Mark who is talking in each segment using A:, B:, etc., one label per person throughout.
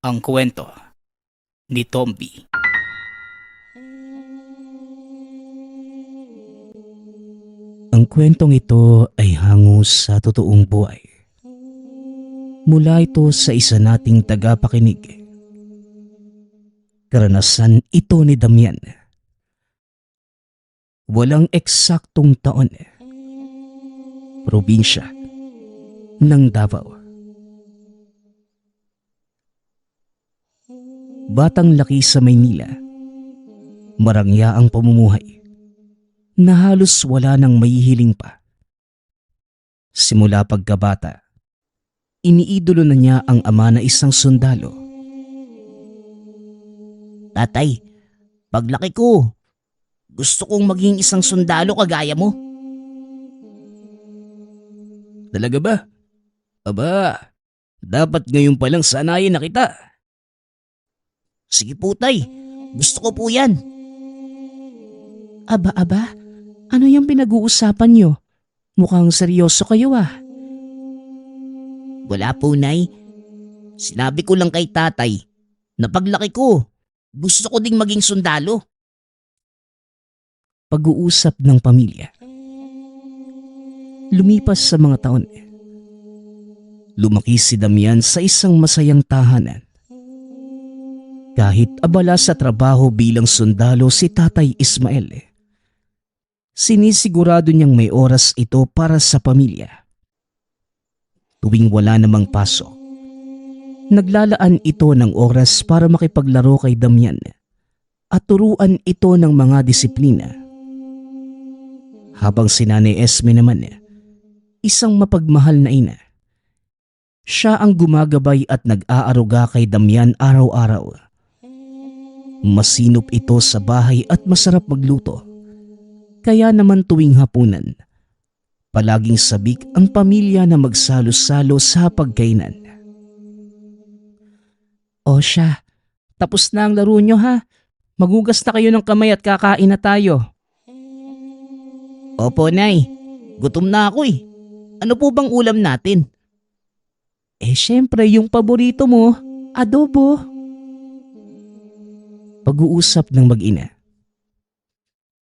A: Ang kwento ni Tomby. Ang kwentong ito ay hango sa totoong buhay. Mula ito sa isa nating tagapakinig. Karanasan ito ni Damian. Walang eksaktong taon. Probinsya ng Davao. Batang laki sa Maynila. Marangya ang pamumuhay na halos wala nang maihiling pa. Simula pagkabata, iniidolo na niya ang ama na isang sundalo. Tatay, paglaki ko, gusto kong maging isang sundalo kagaya mo. Talaga ba? Aba, dapat ngayon pa lang sanayin na kita. Sige po tay, gusto ko po yan. Aba, ano yung pinag-uusapan nyo? Mukhang seryoso kayo ah. Wala po nay, sinabi ko lang kay tatay na paglaki ko, gusto ko ding maging sundalo. Pag-uusap ng pamilya. Lumipas sa mga taon. Lumaki si Damian sa isang masayang tahanan. Kahit abala sa trabaho bilang sundalo si Tatay Ismael, sinisigurado niyang may oras ito para sa pamilya. Tuwing wala namang pasok, naglalaan ito ng oras para makipaglaro kay Damian at turuan ito ng mga disiplina. Habang si Nanay Esme naman, isang mapagmahal na ina. Siya ang gumagabay at nag-aaruga kay Damian araw-araw. Masinop ito sa bahay at masarap magluto. Kaya naman tuwing hapunan, palaging sabik ang pamilya na magsalo-salo sa pagkainan. O siya, tapos na ang laro nyo ha. Magugas na kayo ng kamay at kakain na tayo. Opo nay, gutom na ako eh. Ano po bang ulam natin? Syempre yung paborito mo, adobo. Pag-uusap ng mag-ina.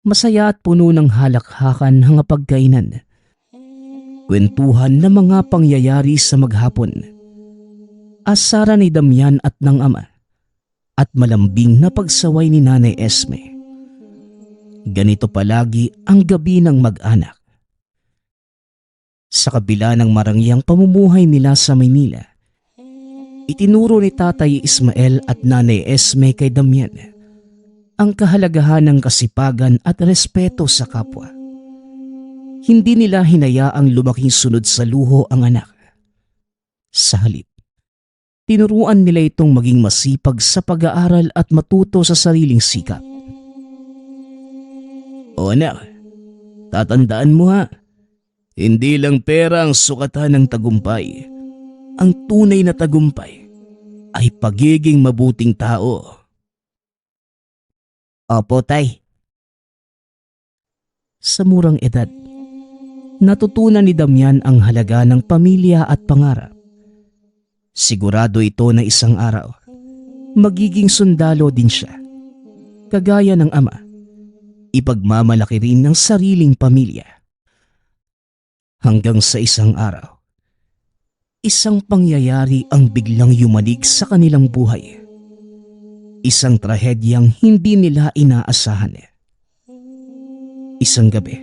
A: Masaya at puno ng halakhakan ang pagkainan. Kwentuhan ng mga pangyayari sa maghapon. Asara ni Damian at ng ama. At malambing na pagsaway ni Nanay Esme. Ganito palagi ang gabi ng mag-anak. Sa kabila ng marangyang pamumuhay nila sa Maynila, itinuro ni Tatay Ismael at Nanay Esme kay Damian ang kahalagahan ng kasipagan at respeto sa kapwa. Hindi nila hinayaang lumaking sunod sa luho ang anak. Sa halip, tinuruan nila itong maging masipag sa pag-aaral at matuto sa sariling sikap. O anak, tatandaan mo ha, hindi lang pera ang sukatan ng tagumpay. Ang tunay na tagumpay ay pagiging mabuting tao. Opo, tay. Sa murang edad, natutunan ni Damian ang halaga ng pamilya at pangarap. Sigurado ito na isang araw, magiging sundalo din siya. Kagaya ng ama, ipagmamalaki rin ng sariling pamilya. Hanggang sa isang araw, isang pangyayari ang biglang yumanig sa kanilang buhay. Isang trahedyang hindi nila inaasahan. Isang gabi,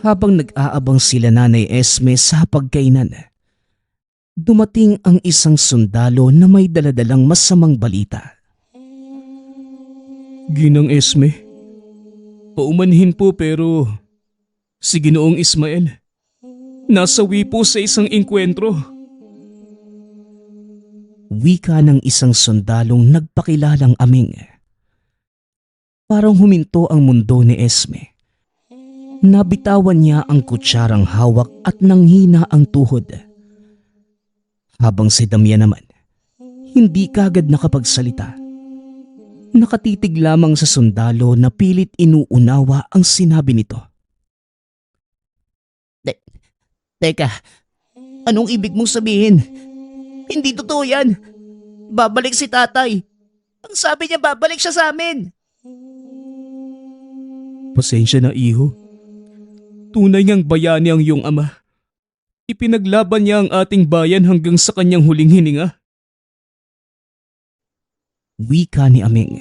A: habang nag-aabang sila Nanay Esme sa pagkainan, dumating ang isang sundalo na may daladalang masamang balita. Ginang Esme, paumanhin po pero si Ginoong Ismael, nasawi po sa isang engkwentro. Wika ng isang sundalong nagpakilalang aming. Parang huminto ang mundo ni Esme. Nabitawan niya ang kutsarang hawak at nanghina ang tuhod. Habang si Damian naman, hindi kagad nakapagsalita. Nakatitig lamang sa sundalo na pilit inuunawa ang sinabi nito. Teka, anong ibig mong sabihin? Hindi totoo yan. Babalik si tatay. Ang sabi niya babalik siya sa amin. Pasensya na, iho. Tunay ngang bayani ang iyong ama. Ipinaglaban niya ang ating bayan hanggang sa kanyang huling hininga. Wika ni Aming.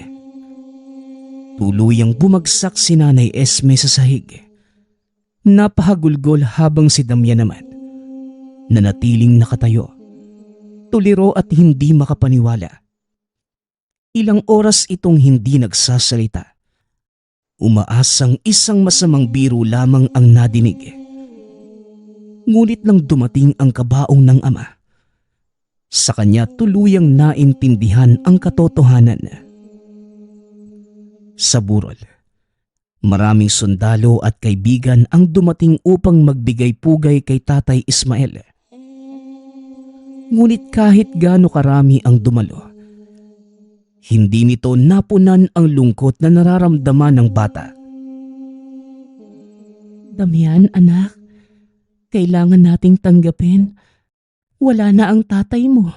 A: Tuluyang bumagsak si Nanay Esme sa sahig. Napahagulgol habang si Damian naman, nanatiling nakatayo, tuliro at hindi makapaniwala. Ilang oras itong hindi nagsasalita. Umaasang isang masamang biro lamang ang nadinig. Ngunit nang dumating ang kabaong ng ama, sa kanya tuluyang naintindihan ang katotohanan. Sa burol, maraming sundalo at kaibigan ang dumating upang magbigay pugay kay Tatay Ismael. Ngunit kahit gaano karami ang dumalo, hindi nito napunan ang lungkot na nararamdaman ng bata. Damian, anak, kailangan nating tanggapin. Wala na ang tatay mo.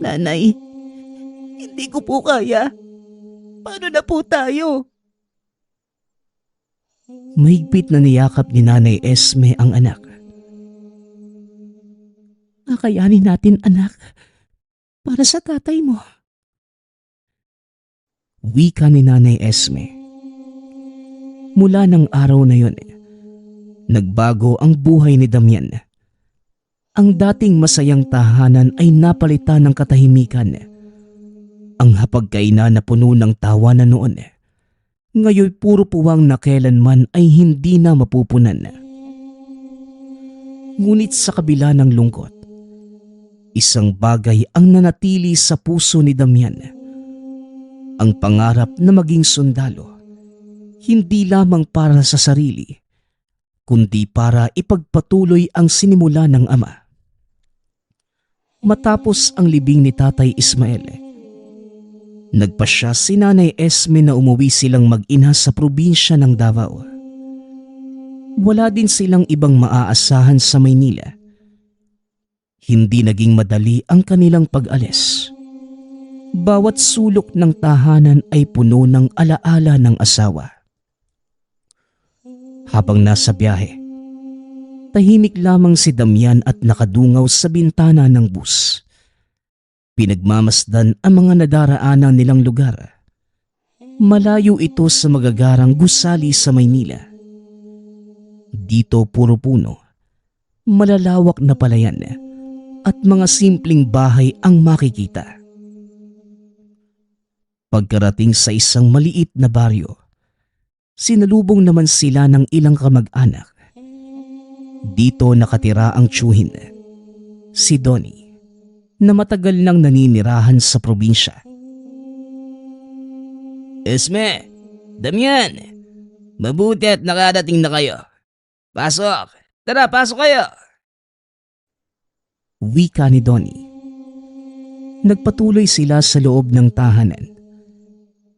A: Nanay, hindi ko po kaya. Paano na po tayo? Mahigpit na niyakap ni Nanay Esme ang anak. Kakayanin natin, anak, para sa tatay mo. Wika ni Nanay Esme. Mula ng araw na yon, nagbago ang buhay ni Damian. Ang dating masayang tahanan ay napalitan ng katahimikan. Ang hapagkainan na puno ng tawa na noon, ngayon puro puwang na kailanman ay hindi na mapupunan. Ngunit sa kabila ng lungkot, isang bagay ang nanatili sa puso ni Damian. Ang pangarap na maging sundalo, hindi lamang para sa sarili, kundi para ipagpatuloy ang sinimula ng ama. Matapos ang libing ni Tatay Ismael, nagpasya si Nanay Esme na umuwi silang mag-ina sa probinsya ng Davao. Wala din silang ibang maaasahan sa Maynila. Hindi naging madali ang kanilang pag-alis. Bawat sulok ng tahanan ay puno ng alaala ng asawa. Habang nasa biyahe, tahimik lamang si Damian at nakadungaw sa bintana ng bus. Pinagmamasdan ang mga nadaraanan nilang lugar. Malayo ito sa magagarang gusali sa Maynila. Dito puro puno, malalawak na palayan at mga simpleng bahay ang makikita. Pagkarating sa isang maliit na baryo, sinalubong naman sila ng ilang kamag-anak. Dito nakatira ang tiyuhin, si Donnie, na matagal nang naninirahan sa probinsya. Esme, Damian, mabuti at nakadating na kayo. Pasok! Tara, pasok kayo! Wika ni Donnie. Nagpatuloy sila sa loob ng tahanan.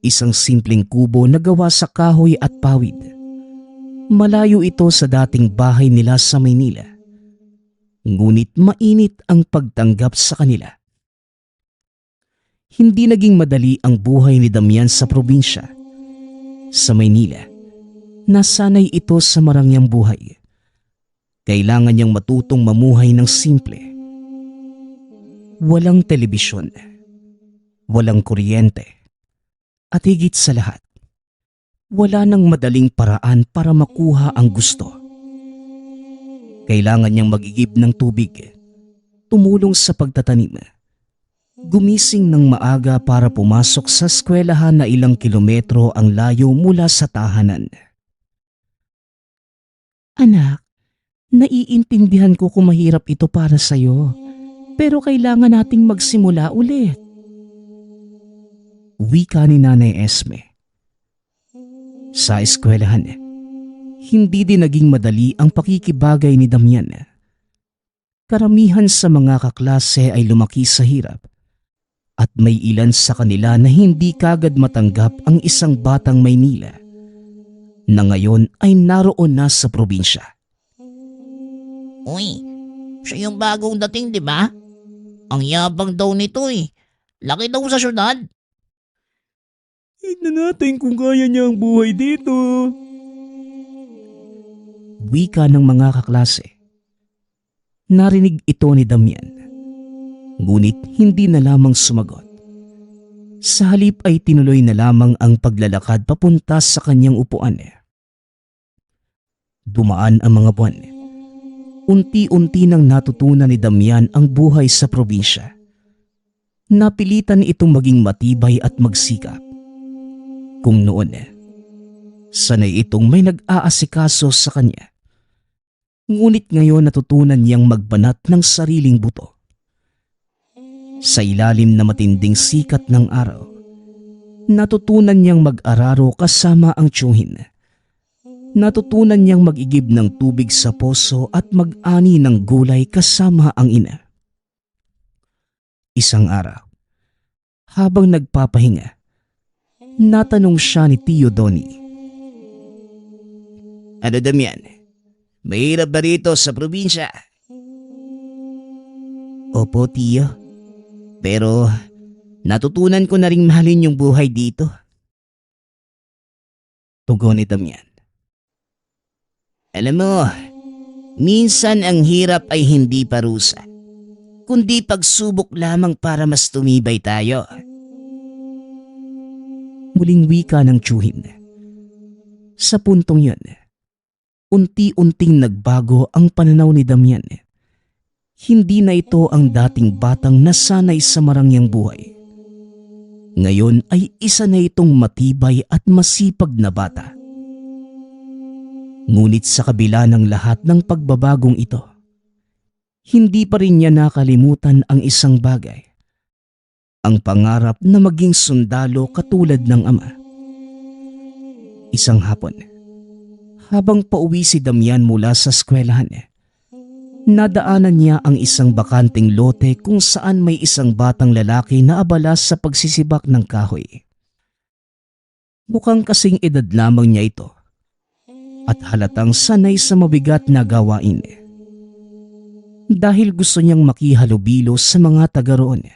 A: Isang simpleng kubo na gawa sa kahoy at pawid. Malayo ito sa dating bahay nila sa Maynila. Ngunit mainit ang pagtanggap sa kanila. Hindi naging madali ang buhay ni Damian sa probinsya. Sa Maynila, nasanay ito sa marangyang buhay. Kailangan niyang matutong mamuhay ng simple. Walang telebisyon, walang kuryente, at higit sa lahat, wala nang madaling paraan para makuha ang gusto. Kailangan niyang mag-igib ng tubig, tumulong sa pagtatanim, gumising ng maaga para pumasok sa eskwelahan na ilang kilometro ang layo mula sa tahanan. Anak, naiintindihan ko kung mahirap ito para sa'yo, pero kailangan nating magsimula ulit. Wika ni Nanay Esme. Sa eskwelahan, hindi din naging madali ang pakikibagay ni Damian. Karamihan sa mga kaklase ay lumaki sa hirap at may ilan sa kanila na hindi kagad matanggap ang isang batang Maynila na ngayon ay naroon na sa probinsya.
B: Uy, siya yung bagong dating, di ba? Ang yabang daw nito eh. Laki daw sa syudad.
A: Tignan natin kung kaya niya ang buhay dito. Wika ng mga kaklase. Narinig ito ni Damian. Ngunit hindi na lamang sumagot. Sa halip ay tinuloy na lamang ang paglalakad papunta sa kanyang upuan. Dumaan ang mga buwan. Unti-unti nang natutunan ni Damian ang buhay sa probinsya. Napilitan itong maging matibay at magsikap. Kung noon, sanay itong may nag-aasikaso sa kanya. Ngunit ngayon natutunan niyang magbanat ng sariling buto. Sa ilalim na matinding sikat ng araw, natutunan niyang mag-araro kasama ang tiyuhin. Natutunan niyang mag-igib ng tubig sa poso at mag-ani ng gulay kasama ang ina. Isang araw, habang nagpapahinga, natanong siya ni Tio Donnie. Ano Damian? Mahirap ba rito sa probinsya? Opo, Tio. Pero natutunan ko na ring mahalin yung buhay dito. Tugon ni Damian. Alam mo, minsan ang hirap ay hindi parusa, kundi pagsubok lamang para mas tumibay tayo. Muling wika ng tiyuhin. Sa puntong yun, unti-unting nagbago ang pananaw ni Damian. Hindi na ito ang dating batang nasanay sa marangyang buhay. Ngayon ay isa na itong matibay at masipag na bata. Ngunit sa kabila ng lahat ng pagbabagong ito, hindi pa rin niya nakalimutan ang isang bagay. Ang pangarap na maging sundalo katulad ng ama. Isang hapon, habang pauwi si Damian mula sa eskwelahan, nadaanan niya ang isang bakanting lote kung saan may isang batang lalaki na abala sa pagsisibak ng kahoy. Mukhang kasing edad lamang niya ito at halatang sanay sa mabigat na gawain. Dahil gusto niyang makihalubilo sa mga taga roon,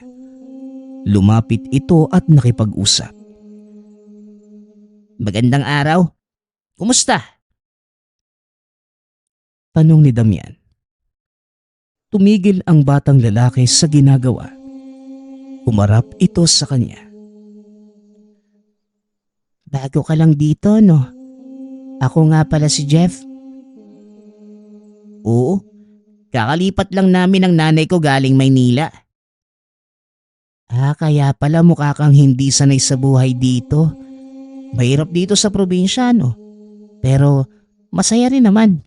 A: lumapit ito at nakipag-usap. Magandang araw. Kumusta? Tanong ni Damian. Tumigil ang batang lalaki sa ginagawa. Umarap ito sa kanya. Bago ka lang dito, no? Ako nga pala si Jeff. Oo, kakalipat lang namin ng nanay ko galing Maynila. Kaya pala mukha kang hindi sanay sa buhay dito. Mahirap dito sa probinsya, no? Pero masaya rin naman.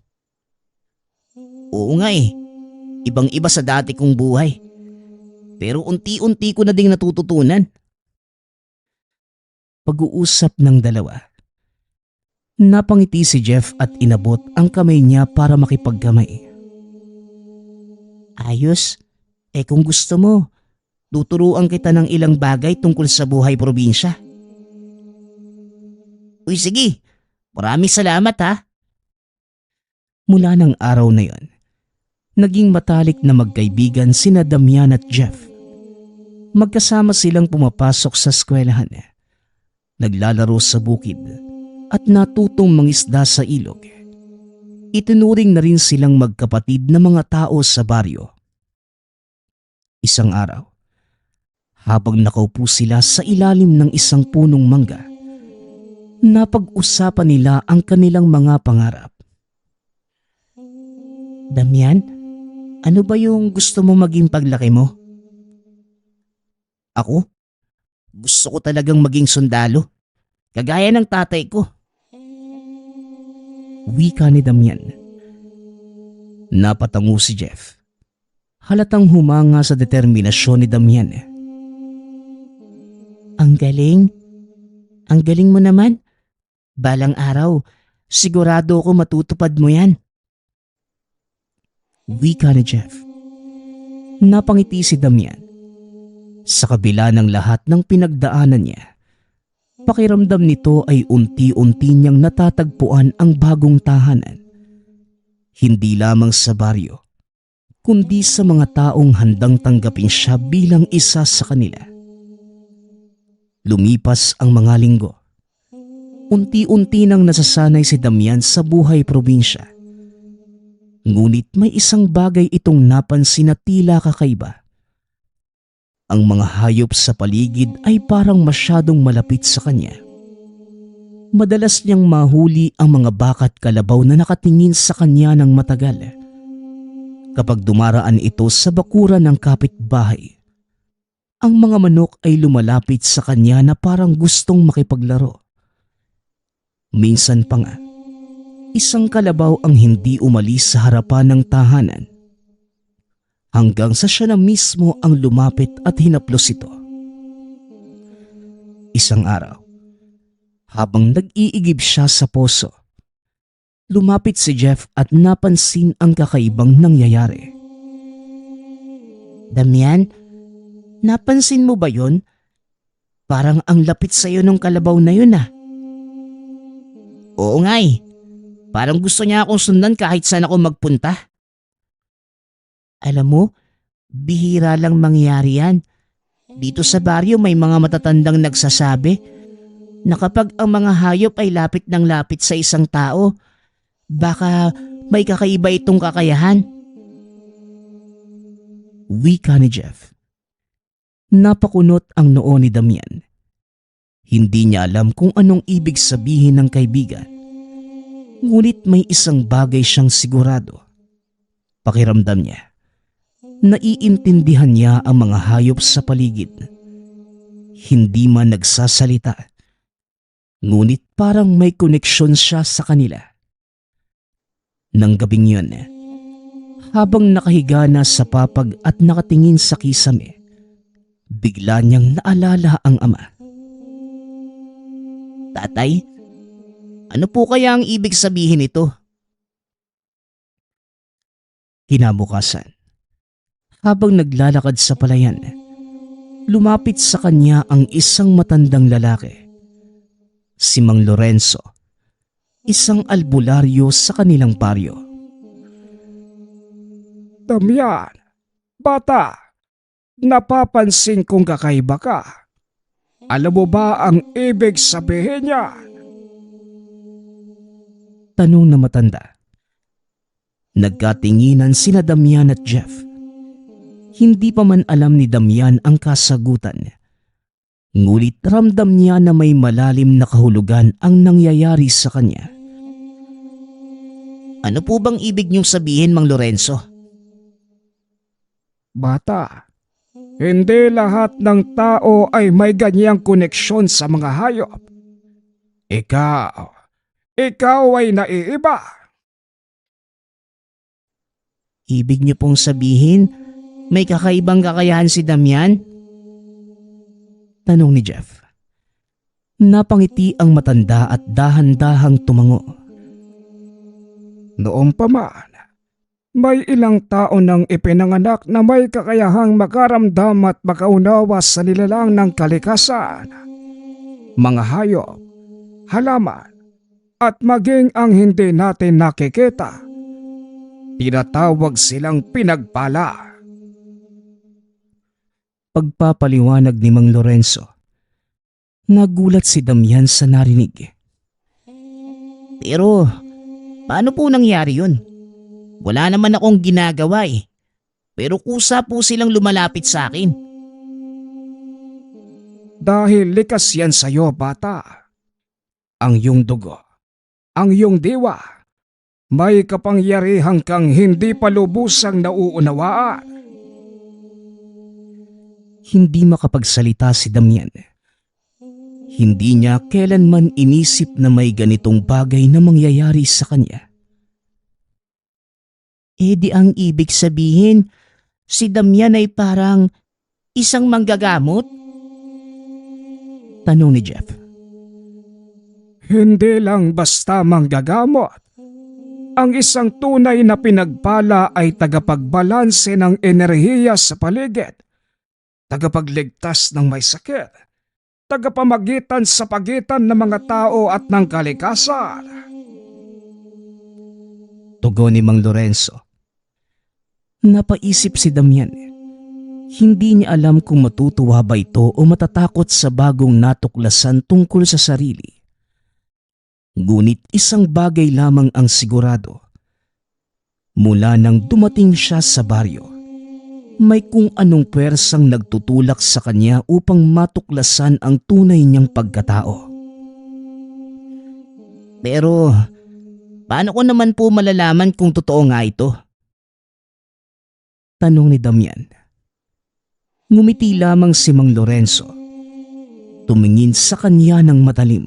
A: Oo nga eh. Ibang-iba sa dati kong buhay. Pero unti-unti ko na ding natututunan. Pag-uusap ng dalawa. Napangiti si Jeff at inabot ang kamay niya para makipagkamay. Ayos. Kung gusto mo, tuturuan kita ng ilang bagay tungkol sa buhay probinsya. Uy sige, maraming salamat ha. Mula ng araw na yon, naging matalik na magkaibigan sina Damian at Jeff. Magkasama silang pumapasok sa eskwelahan, naglalaro sa bukid at natutong mangisda sa ilog. Itinuring na rin silang magkapatid na mga tao sa baryo. Isang araw, habang nakaupo sila sa ilalim ng isang punong mangga, napag-usapan nila ang kanilang mga pangarap. Damian, ano ba yung gusto mo maging paglaki mo? Ako? Gusto ko talagang maging sundalo, kagaya ng tatay ko. Wika ni Damian. Napatango si Jeff. Halatang humanga sa determinasyon ni Damian. Ang galing. Ang galing mo naman. Balang araw, sigurado ako matutupad mo yan. Wika ni Jeff. Napangiti si Damian. Sa kabila ng lahat ng pinagdaanan niya, pakiramdam nito ay unti-unti niyang natatagpuan ang bagong tahanan. Hindi lamang sa baryo, kundi sa mga taong handang tanggapin siya bilang isa sa kanila. Lumipas ang mga linggo. Unti-unti nang nasasanay si Damian sa buhay probinsya. Ngunit may isang bagay itong napansin na tila kakaiba. Ang mga hayop sa paligid ay parang masyadong malapit sa kanya. Madalas niyang mahuli ang mga baka at kalabaw na nakatingin sa kanya ng matagal. Kapag dumaraan ito sa bakuran ng kapitbahay, ang mga manok ay lumalapit sa kanya na parang gustong makipaglaro. Minsan pa nga, isang kalabaw ang hindi umalis sa harapan ng tahanan hanggang sa siya na mismo ang lumapit at hinaplos ito. Isang araw, habang nag-iigib siya sa poso, lumapit si Jeff at napansin ang kakaibang nangyayari.
B: Damian, napansin mo ba yon? Parang ang lapit sa'yo ng kalabaw na yun ah. Oo nga eh. Parang gusto niya akong sundan kahit saan ako magpunta. Alam mo, bihira lang mangyari yan. Dito sa baryo may mga matatandang nagsasabi na kapag ang mga hayop ay lapit ng lapit sa isang tao, baka may kakaiba itong kakayahan.
A: Wika ni Jeff. Napakunot ang noo ni Damian. Hindi niya alam kung anong ibig sabihin ng kaibigan. Ngunit may isang bagay siyang sigurado. Pakiramdam niya. Naiintindihan niya ang mga hayop sa paligid. Hindi man nagsasalita. Ngunit parang may koneksyon siya sa kanila. Nang gabing yun, habang nakahiga na sa papag at nakatingin sa kisame, bigla niyang naalala ang ama.
B: Tatay, ano po kaya ang ibig sabihin nito?
A: Kinabukasan, habang naglalakad sa palayan, lumapit sa kanya ang isang matandang lalaki. Si Mang Lorenzo, isang albularyo sa kanilang baryo.
C: Damian, bata, napapansin kong kakaiba ka. Alam mo ba ang ibig sabihin niya?
A: Tanong na matanda. Nagkatinginan sina Damian at Jeff. Hindi pa man alam ni Damian ang kasagutan. Ngunit ramdam niya na may malalim na kahulugan ang nangyayari sa kanya.
B: Ano po bang ibig niyong sabihin, Mang Lorenzo?
C: Bata, hindi lahat ng tao ay may ganyang koneksyon sa mga hayop. Ikaw ay naiiba.
B: Ibig niyo pong sabihin, may kakaibang kakayahan si Damian?
A: Tanong ni Jeff. Napangiti ang matanda at dahan-dahang tumango.
C: Noong pa man, may ilang tao nang ipinanganak na may kakayahang makaramdam at makaunawa sa nilalang ng kalikasan. Mga hayop, halaman, at maging ang hindi natin nakikita. Tinatawag silang pinagpala.
A: Pagpapaliwanag ni Mang Lorenzo. Nagulat si Damian sa narinig.
B: Pero, paano po nangyari yun? Wala naman akong ginagawa eh. Pero kusa po silang lumalapit sa akin.
C: Dahil likas yan sa'yo, bata. Ang iyong dugo, ang iyong diwa, may kapangyarihan kang hindi pa lubusang nauunawaan.
A: Hindi makapagsalita si Damian. Hindi niya kailanman inisip na may ganitong bagay na mangyayari sa kanya.
B: Di ang ibig sabihin, si Damian ay parang isang manggagamot?
A: Tanong ni Jeff.
C: Hindi lang basta manggagamot. Ang isang tunay na pinagpala ay tagapagbalanse ng enerhiya sa paligid, tagapagligtas ng may sakit, tagapamagitan sa pagitan ng mga tao at ng kalikasan.
A: Tugon ni Mang Lorenzo. Napaisip si Damian. Hindi niya alam kung matutuwa ba ito o matatakot sa bagong natuklasan tungkol sa sarili. Ngunit isang bagay lamang ang sigurado. Mula nang dumating siya sa baryo, may kung anong pwersang nagtutulak sa kanya upang matuklasan ang tunay niyang pagkatao.
B: Pero, paano ko naman po malalaman kung totoo nga ito?
A: Tanong ni Damian. Ngumiti lamang si Mang Lorenzo. Tumingin sa kanya ng matalim.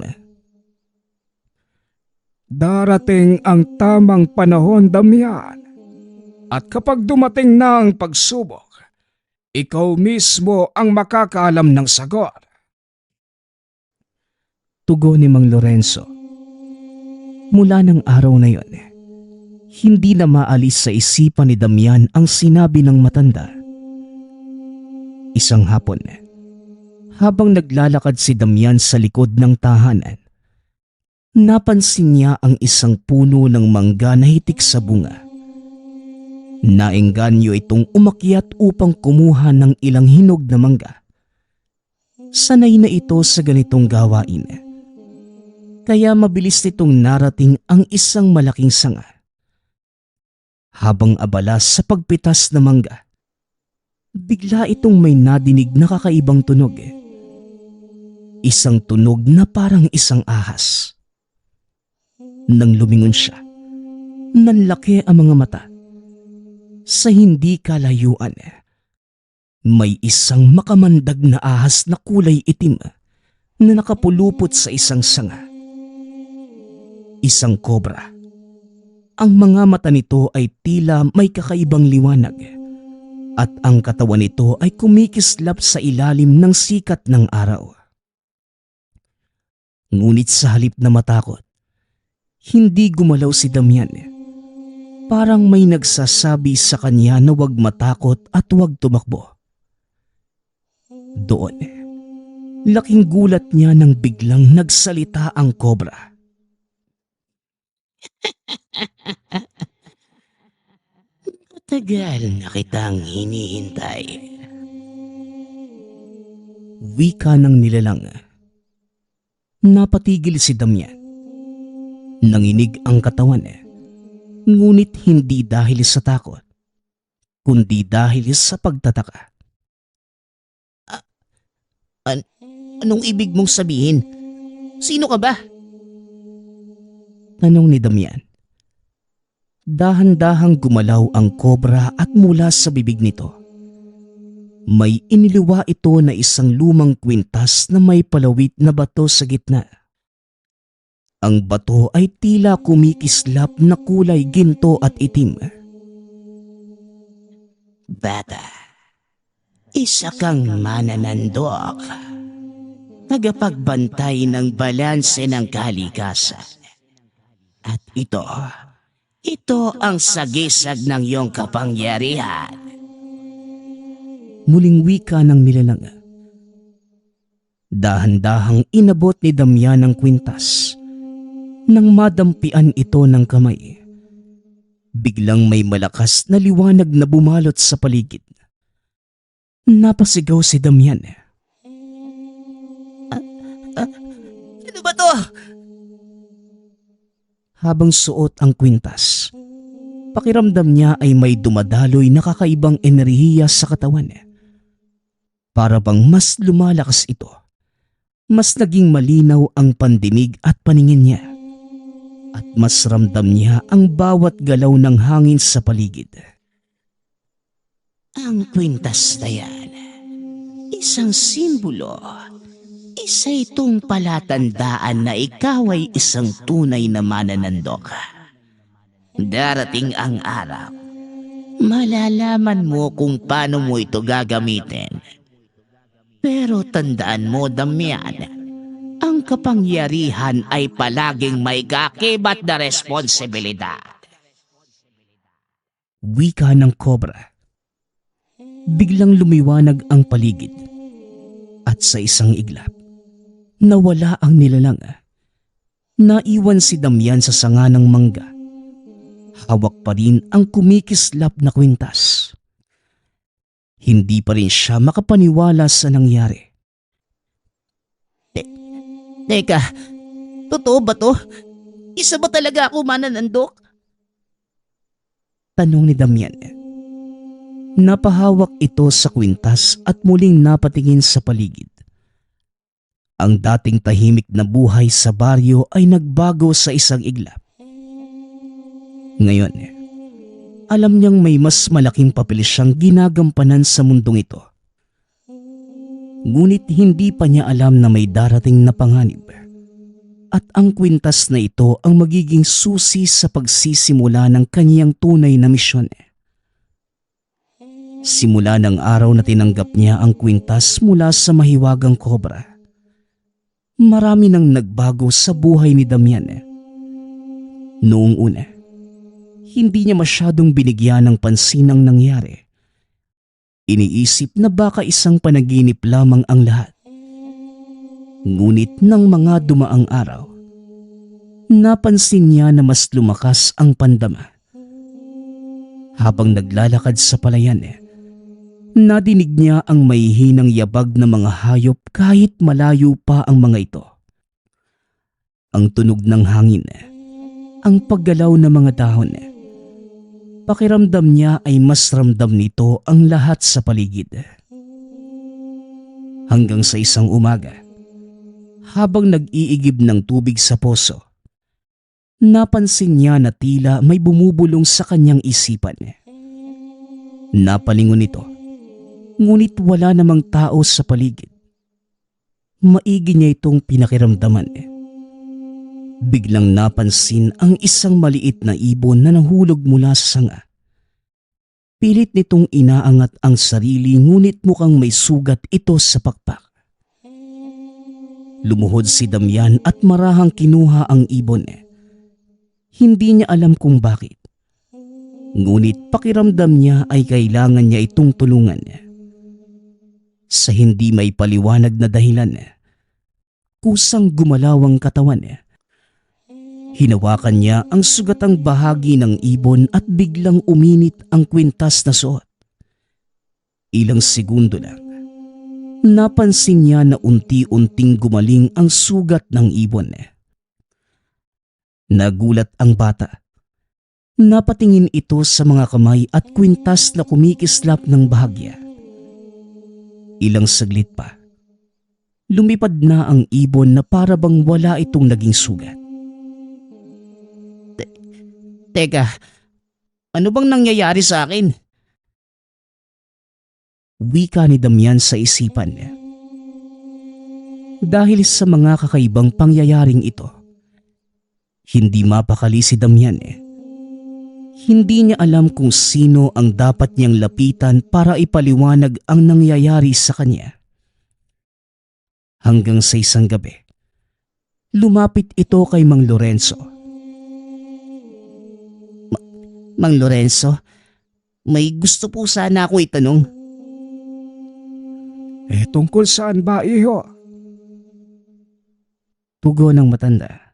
C: Darating ang tamang panahon, Damian. At kapag dumating na ang pagsubok, ikaw mismo ang makakaalam ng sagot.
A: Tugon ni Mang Lorenzo. Mula ng araw na yon, hindi na maalis sa isipan ni Damian ang sinabi ng matanda. Isang hapon, habang naglalakad si Damian sa likod ng tahanan, napansin niya ang isang puno ng mangga na hitik sa bunga. Naengganyo itong umakyat upang kumuha ng ilang hinog na mangga. Sanay na ito sa ganitong gawain. Kaya mabilis nitong narating ang isang malaking sanga. Habang abala sa pagpitas ng mangga, bigla itong may nadinig na kakaibang tunog. Isang tunog na parang isang ahas. Nang lumingon siya, nanlaki ang mga mata. Sa hindi kalayuan, may isang makamandag na ahas na kulay itim na nakapulupot sa isang sanga. Isang kobra. Ang mga mata nito ay tila may kakaibang liwanag at ang katawan nito ay kumikislap sa ilalim ng sikat ng araw. Ngunit sa halip na matakot, hindi gumalaw si Damian. Parang may nagsasabi sa kanya na huwag matakot at huwag tumakbo. Doon, laking gulat niya nang biglang nagsalita ang kobra.
B: Matagal na kitang hinihintay.
A: Wika ng nilalang. Napatigil si Damian. Nanginig ang katawan. Ngunit hindi dahil sa takot, kundi dahil sa pagtataka.
B: Anong ibig mong sabihin? Sino ka ba?
A: Tanong ni Damian. Dahan-dahang gumalaw ang kobra at mula sa bibig nito, may iniliwa ito na isang lumang kwintas na may palawit na bato sa gitna. Ang bato ay tila kumikislap na kulay ginto at itim.
B: Bata, isa kang mananandok. Tagapagbantay ng balanse ng kalikasan. At ito ang sagisag ng iyong kapangyarihan.
A: Muling wika ng nilalang. Dahan-dahang inabot ni Damian ang kwintas. Nang madampian ito ng kamay, biglang may malakas na liwanag na bumalot sa paligid. Napasigaw si Damian.
B: Ano ba to?
A: Habang suot ang kwintas, pakiramdam niya ay may dumadaloy na kakaibang enerhiya sa katawan. Para bang mas lumalakas ito, mas naging malinaw ang pandinig at paningin niya. At mas ramdam niya ang bawat galaw ng hangin sa paligid.
B: Ang kwintas na yan, isang simbolo. Isa itong palatandaan na ikaw ay isang tunay na mananandok. Darating ang araw, malalaman mo kung paano mo ito gagamitin. Pero tandaan mo, Damian, ang kapangyarihan ay palaging may kakibat na responsibilidad.
A: Wika ng kobra. Biglang lumiwanag ang paligid. At sa isang iglap, nawala ang nilalang. Naiwan si Damian sa sanga ng mangga. Hawak pa rin ang kumikislap na kwintas. Hindi pa rin siya makapaniwala sa nangyari.
B: Teka, totoo ba to? Isa ba talaga ako mananandok?
A: Tanong ni Damian. Napahawak ito sa kwintas at muling napatingin sa paligid. Ang dating tahimik na buhay sa baryo ay nagbago sa isang iglap. Ngayon, alam niyang may mas malaking papel siyang ginagampanan sa mundong ito. Ngunit hindi pa niya alam na may darating na panganib. At ang kwintas na ito ang magiging susi sa pagsisimula ng kaniyang tunay na misyon. Simula ng araw na tinanggap niya ang kwintas mula sa mahiwagang kobra, marami nang nagbago sa buhay ni Damian. Noong una, hindi niya masyadong binigyan ng pansin ang nangyari. Iniisip na baka isang panaginip lamang ang lahat. Ngunit ng mga dumaang araw, napansin niya na mas lumakas ang pandama. Habang naglalakad sa palayan, nadinig niya ang mahihinang yabag ng mga hayop kahit malayo pa ang mga ito. Ang tunog ng hangin, ang paggalaw ng mga dahon. Pakiramdam niya ay mas ramdam nito ang lahat sa paligid. Hanggang sa isang umaga, habang nag-iigib ng tubig sa poso, napansin niya na tila may bumubulong sa kanyang isipan. Napalingon ito, ngunit wala namang tao sa paligid. Maigi niya itong pinakiramdaman. Biglang napansin ang isang maliit na ibon na nahulog mula sa sanga. Pilit nitong inaangat ang sarili ngunit mukhang may sugat ito sa pakpak. Lumuhod si Damian at marahang kinuha ang ibon. Hindi niya alam kung bakit. Ngunit pakiramdam niya ay kailangan niya itong tulungan. Sa hindi may paliwanag na dahilan, kusang gumalaw ang katawan. Hinawakan niya ang sugatang bahagi ng ibon at biglang uminit ang kwintas na suot. Ilang segundo lang, napansin niya na unti-unting gumaling ang sugat ng ibon. Nagulat ang bata. Napatingin ito sa mga kamay at kwintas na kumikislap ng bahagya. Ilang saglit pa, lumipad na ang ibon na para bang wala itong naging sugat.
B: Teka, ano bang nangyayari sa akin?
A: Wika ni Damian sa isipan. Dahil sa mga kakaibang pangyayaring ito, hindi mapakali si Damian. Hindi niya alam kung sino ang dapat niyang lapitan para ipaliwanag ang nangyayari sa kanya. Hanggang sa isang gabi, lumapit ito kay Mang Lorenzo.
B: Mang Lorenzo, may gusto po sana ako itanong.
C: Tungkol saan ba, iho?
A: Tugon ng matanda.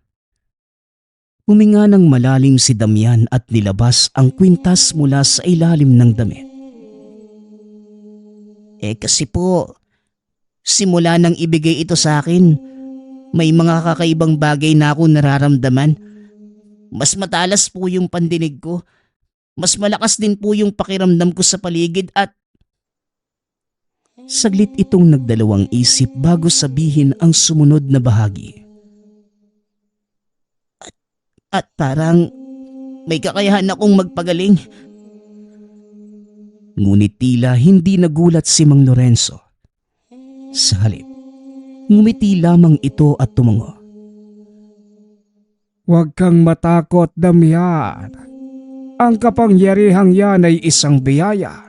A: Huminga ng malalim si Damian at nilabas ang kwintas mula sa ilalim ng damit.
B: Kasi po, simula nang ibigay ito sa akin, may mga kakaibang bagay na ako nararamdaman. Mas matalas po yung pandinig ko. Mas malakas din po yung pakiramdam ko sa paligid at
A: saglit itong nagdalawang isip bago sabihin ang sumunod na bahagi.
B: At parang may kakayahan akong magpagaling.
A: Ngunit tila hindi nagulat si Mang Lorenzo. Sa halip, ngumiti lamang ito at tumango.
C: Huwag kang matakot, Damian. Ang kapangyarihang yan ay isang biyaya.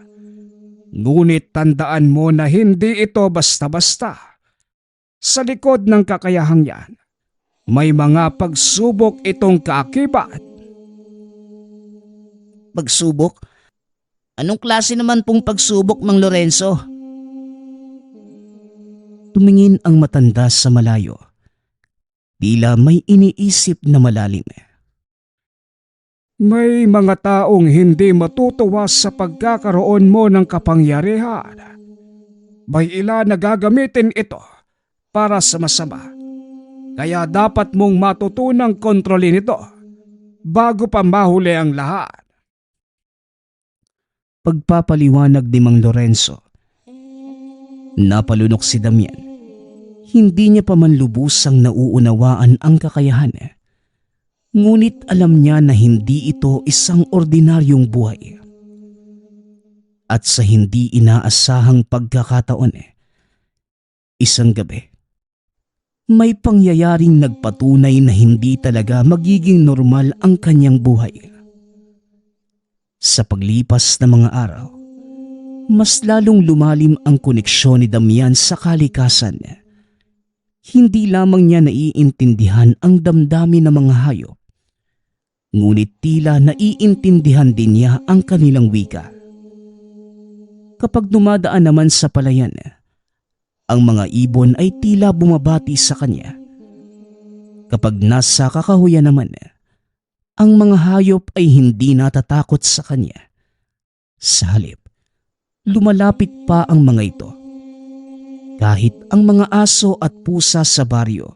C: Ngunit tandaan mo na hindi ito basta-basta. Sa likod ng kakayahang yan, may mga pagsubok itong kaakibat.
B: Pagsubok? Anong klase naman pong pagsubok, Mang Lorenzo?
A: Tumingin ang matanda sa malayo. Tila may iniisip na malalim.
C: May mga taong hindi matutuwa sa pagkakaroon mo ng kapangyarihan. May ilan na gagamitin ito para sa masama. Kaya dapat mong matutunang kontrolin ito bago pa mahuli ang lahat.
A: Pagpapaliwanag ni Mang Lorenzo. Napalunok si Damian. Hindi niya pa man lubusang nauunawaan ang kakayahan. Ngunit alam niya na hindi ito isang ordinaryong buhay. At sa hindi inaasahang pagkakataon, isang gabi, may pangyayaring nagpatunay na hindi talaga magiging normal ang kanyang buhay. Sa paglipas ng mga araw, mas lalong lumalim ang koneksyon ni Damian sa kalikasan. Hindi lamang niya naiintindihan ang damdamin ng mga hayop, ngunit tila naiintindihan din niya ang kanilang wika. Kapag dumadaan naman sa palayan, ang mga ibon ay tila bumabati sa kanya. Kapag nasa kakahuyan naman, ang mga hayop ay hindi natatakot sa kanya. Sa halip, lumalapit pa ang mga ito. Kahit ang mga aso at pusa sa baryo,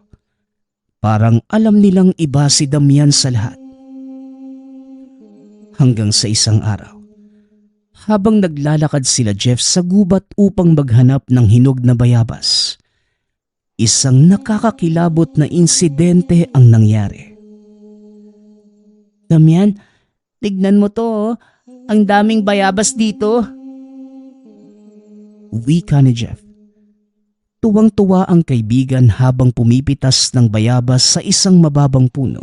A: parang alam nilang iba si Damian sa lahat. Hanggang sa isang araw, habang naglalakad sila Jeff sa gubat upang maghanap ng hinog na bayabas, isang nakakakilabot na insidente ang nangyari.
B: Damian, tignan mo to, oh. Ang daming bayabas dito.
A: Wika ni Jeff. Tuwang-tuwa ang kaibigan habang pumipitas ng bayabas sa isang mababang puno.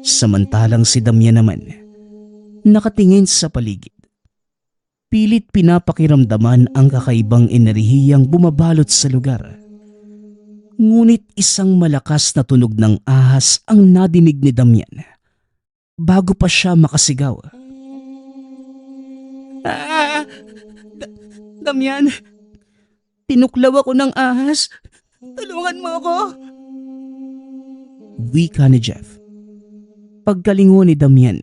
A: Samantalang si Damian naman, nakatingin sa paligid. Pilit pinapakiramdaman ang kakaibang enerhiyang bumabalot sa lugar. Ngunit isang malakas na tunog ng ahas ang nadinig ni Damian bago pa siya makasigaw.
B: Damian, tinuklaw ako ng ahas. Tulungan mo ako.
A: Wika ni Jeff. Pagkalingon ni Damian,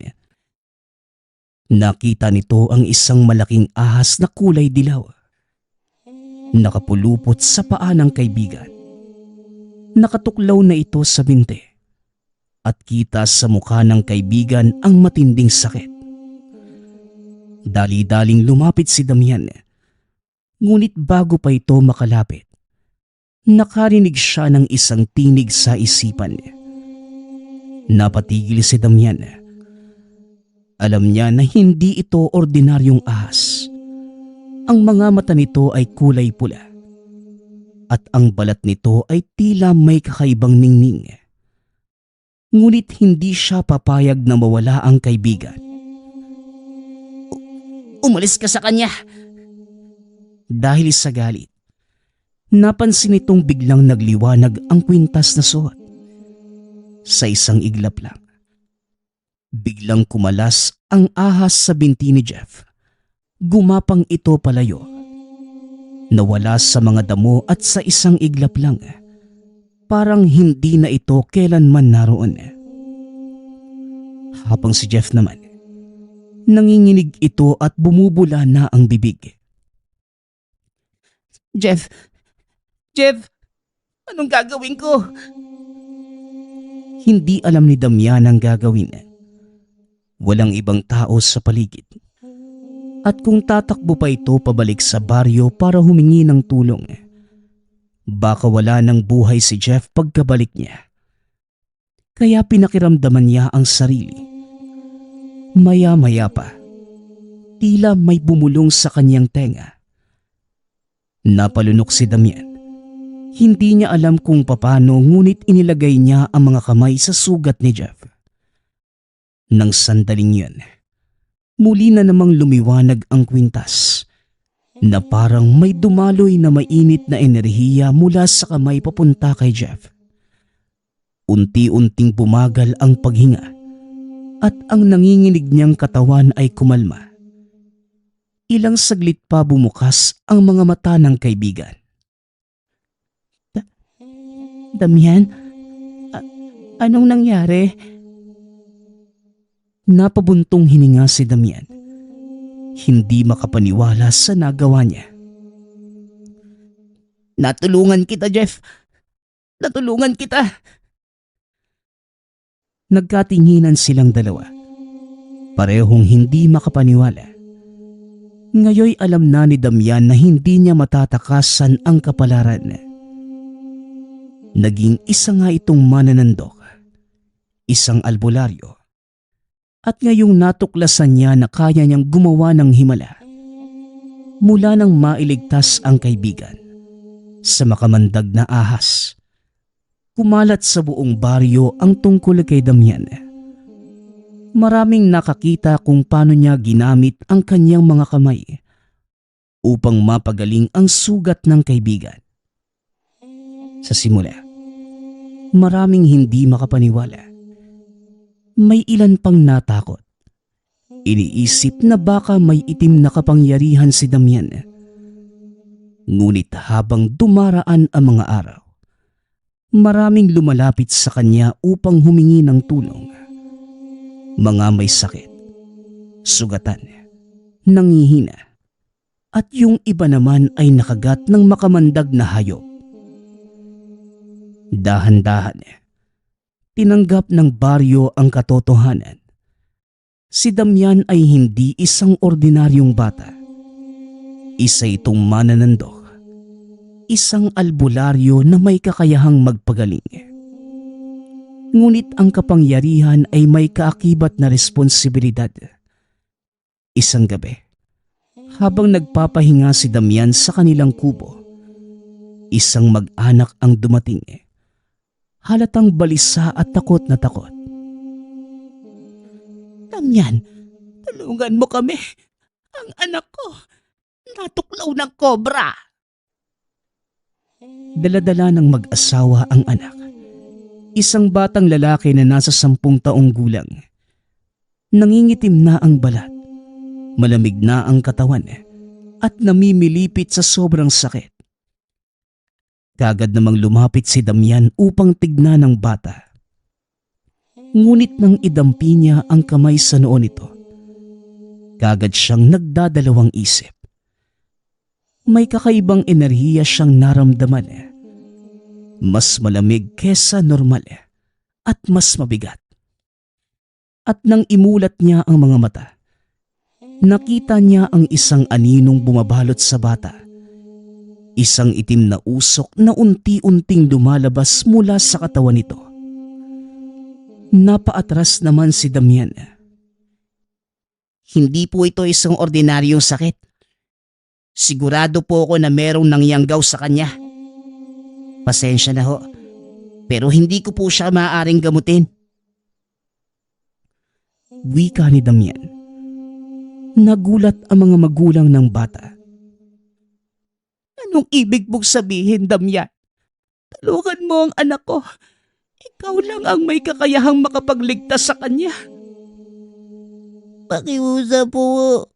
A: nakita nito ang isang malaking ahas na kulay dilaw. Nakapulupot sa paa ng kaibigan. Nakatuklaw na ito sa binti. At kita sa mukha ng kaibigan ang matinding sakit. Dali-daling lumapit si Damian. Ngunit bago pa ito makalapit, nakarinig siya ng isang tinig sa isipan. Napatigil si Damian. Alam niya na hindi ito ordinaryong ahas. Ang mga mata nito ay kulay pula. At ang balat nito ay tila may kakaibang ningning. Ngunit hindi siya papayag na mawala ang kaibigan.
B: Umalis ka sa kanya.
A: Dahil sa galit, napansin nitong biglang nagliwanag ang kwintas na suot. Sa isang iglap lang, biglang kumalas ang ahas sa binti ni Jeff. Gumapang ito palayo. Nawala sa mga damo at sa isang iglap lang, parang hindi na ito kailanman naroon. Habang si Jeff naman, nanginginig ito at bumubula na ang bibig.
B: Jeff, anong gagawin ko?
A: Hindi alam ni Damian ang gagawin. Walang ibang tao sa paligid. At kung tatakbo pa ito pabalik sa baryo para humingi ng tulong, baka wala ng buhay si Jeff pagkabalik niya. Kaya pinakiramdaman niya ang sarili. Maya-maya pa, tila may bumulong sa kanyang tenga. Napalunok si Damian. Hindi niya alam kung paano, ngunit inilagay niya ang mga kamay sa sugat ni Jeff. Nang sandaling yun, muli na namang lumiwanag ang kwintas na parang may dumaloy na mainit na enerhiya mula sa kamay papunta kay Jeff. Unti-unting bumagal ang paghinga at ang nanginginig niyang katawan ay kumalma. Ilang saglit pa bumukas ang mga mata ng kaibigan.
B: Damian, anong nangyari?
A: Napabuntong hininga si Damian. Hindi makapaniwala sa nagawa niya.
B: Natulungan kita, Jeff. Natulungan kita.
A: Nagkatinginan silang dalawa. Parehong hindi makapaniwala. Ngayoy alam na ni Damian na hindi niya matatakasan ang kapalaran. Naging isa nga itong mananandok, isang albularyo. At ngayong natuklasan niya na kaya niyang gumawa ng himala mula nang mailigtas ang kaibigan sa makamandag na ahas. Kumalat sa buong baryo ang tungkol kay Damian. Maraming nakakita kung paano niya ginamit ang kanyang mga kamay upang mapagaling ang sugat ng kaibigan. Sa simula, maraming hindi makapaniwala. May ilan pang natakot. Iniisip na baka may itim na kapangyarihan si Damian. Ngunit habang dumaraan ang mga araw, maraming lumalapit sa kanya upang humingi ng tulong. Mga may sakit, sugatan, nangihina, at yung iba naman ay nakagat ng makamandag na hayop. Dahan-dahan, tinanggap ng baryo ang katotohanan. Si Damian ay hindi isang ordinaryong bata. Isa itong mananandok, isang albularyo na may kakayahang magpagaling. Ngunit ang kapangyarihan ay may kaakibat na responsibilidad. Isang gabi, habang nagpapahinga si Damian sa kanilang kubo, isang mag-anak ang dumating. Halatang balisa at takot na takot.
B: Damian, tulungan mo kami. Ang anak ko, natuklaw ng kobra.
A: Daladala ng mag-asawa ang anak. Isang batang lalaki na nasa 10 taong gulang. Nangingitim na ang balat, malamig na ang katawan, at namimilipit sa sobrang sakit. Kagad namang lumapit si Damian upang tignan ng bata. Ngunit nang idampi niya ang kamay sa noo nito, kagad siyang nagdadalawang isip. May kakaibang enerhiya siyang naramdaman. Mas malamig kesa normal at mas mabigat. At nang imulat niya ang mga mata, nakita niya ang isang aninong bumabalot sa bata. Isang itim na usok na unti-unting lumalabas mula sa katawan nito. Napaatras naman si Damian.
B: Hindi po ito isang ordinaryong sakit. Sigurado po ako na merong nangyanggaw sa kanya. Pasensya na ho, pero hindi ko po siya maaaring gamutin.
A: Wika ni Damian. Nagulat ang mga magulang ng bata.
B: Anong ibig mong sabihin, Damian? Tulungan mo ang anak ko. Ikaw lang ang may kakayahang makapagligtas sa kanya. Pakiusap po.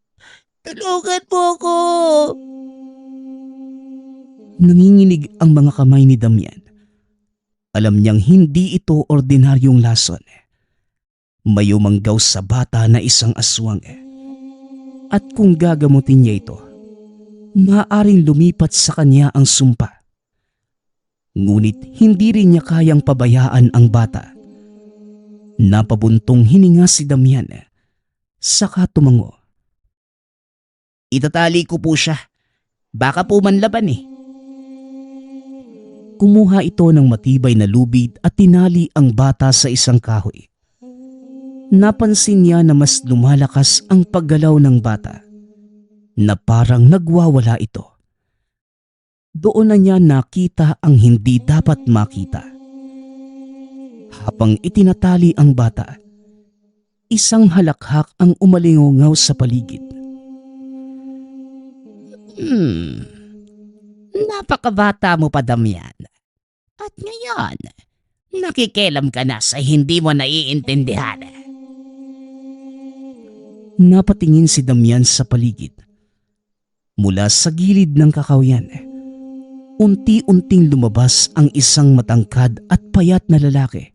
B: Tulungan po ako.
A: Nanginginig ang mga kamay ni Damian. Alam niyang hindi ito ordinaryong lason. May umanggaw sa bata na isang aswang. At kung gagamutin niya ito, maaaring lumipat sa kanya ang sumpa. Ngunit hindi rin niya kayang pabayaan ang bata. Napabuntong hininga si Damian, saka tumango.
B: Itatali ko po siya. Baka po manlaban eh.
A: Kumuha ito ng matibay na lubid at tinali ang bata sa isang kahoy. Napansin niya na mas lumalakas ang paggalaw ng bata, na parang nagwawala ito. Doon na niya nakita ang hindi dapat makita. Habang itinatali ang bata, isang halakhak ang umalingongaw sa paligid.
B: Napakabata mo pa, Damian. At ngayon, nakikialam ka na sa hindi mo naiintindihan.
A: Napatingin si Damian sa paligid. Mula sa gilid ng kakawyan, unti-unting lumabas ang isang matangkad at payat na lalaki.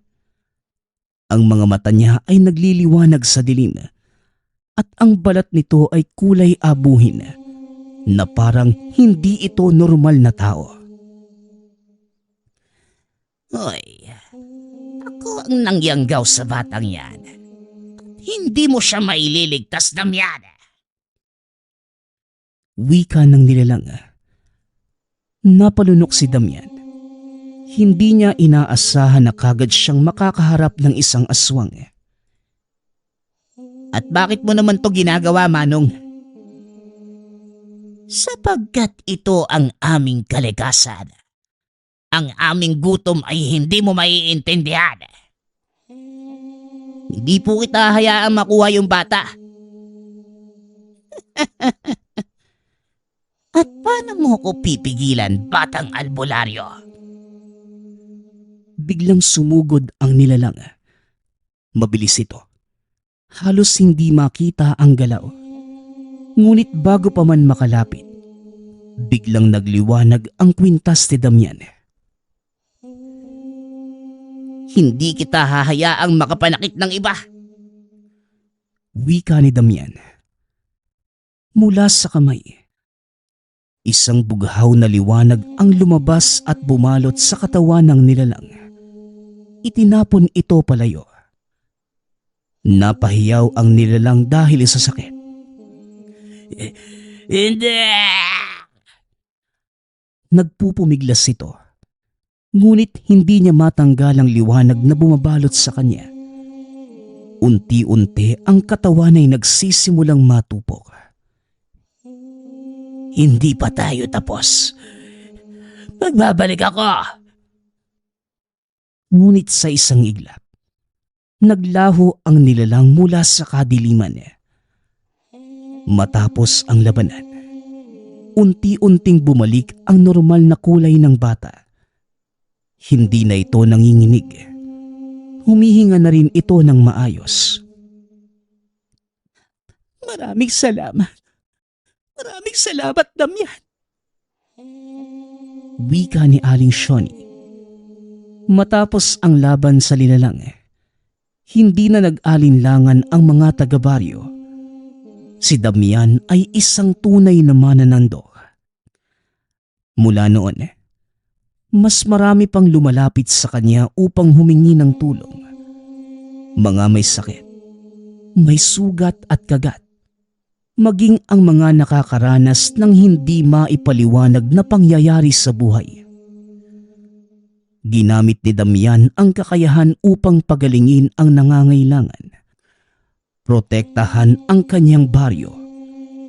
A: Ang mga mata niya ay nagliliwanag sa dilim at ang balat nito ay kulay abuhin na parang hindi ito normal na tao.
B: Hoy, ako ang nangyanggaw sa batang yan. Hindi mo siya maililigtas, Damian.
A: Wika ng nilalang. Napalunok si Damian. Hindi niya inaasahan na kagad siyang makakaharap ng isang aswang.
B: At bakit mo naman to ginagawa, Manong? Sapagkat ito ang aming kalikasan. Ang aming gutom ay hindi mo maiintindihan. Hindi po kita hayaang makuha yung bata. At paano mo ko pipigilan, batang albularyo?
A: Biglang sumugod ang nilalang. Mabilis ito. Halos hindi makita ang galaw. Ngunit bago pa man makalapit, biglang nagliwanag ang kwintas ni Damian.
B: Hindi kita hahayaang makapanakit ng iba.
A: Wika ni Damian. Mula sa kamay, isang bughaw na liwanag ang lumabas at bumalot sa katawan ng nilalang. Itinapon ito palayo. Napahiyaw ang nilalang dahil sa sakit.
B: Hindi!
A: Nagpupumiglas ito. Ngunit hindi niya matanggal ang liwanag na bumabalot sa kanya. Unti-unti ang katawan ay nagsisimulang matupok.
B: Hindi pa tayo tapos. Magbabalik ako.
A: Ngunit sa isang iglap, naglaho ang nilalang mula sa kadiliman. Matapos ang labanan, unti-unting bumalik ang normal na kulay ng bata. Hindi na ito nanginginig. Humihinga na rin ito ng maayos.
B: Maraming salamat. Maraming salamat, Damian.
A: Wika ni Aling Shoni. Matapos ang laban sa nilalang, hindi na nag-alinlangan ang mga taga-baryo. Si Damian ay isang tunay na mananando. Mula noon, mas marami pang lumalapit sa kanya upang humingi ng tulong. Mga may sakit, may sugat at kagat, maging ang mga nakakaranas ng hindi maipaliwanag na pangyayari sa buhay. Ginamit ni Damian ang kakayahan upang pagalingin ang nangangailangan, protektahan ang kanyang baryo,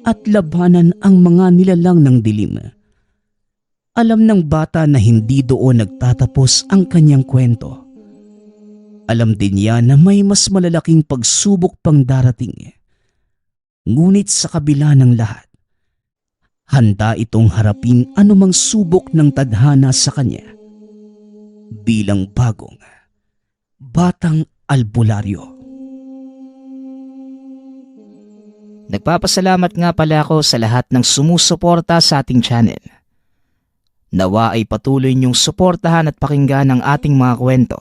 A: at labanan ang mga nilalang ng dilim. Alam ng bata na hindi doon nagtatapos ang kanyang kwento. Alam din niya na may mas malalaking pagsubok pang darating. Ngunit sa kabila ng lahat, handa itong harapin anumang subok ng tadhana sa kanya bilang bagong batang albularyo.
B: Nagpapasalamat nga pala ako sa lahat ng sumusuporta sa ating channel. Nawa ay patuloy niyong suportahan at pakinggan ang ating mga kwento.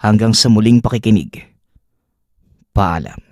B: Hanggang sa muling pakikinig. Paalam.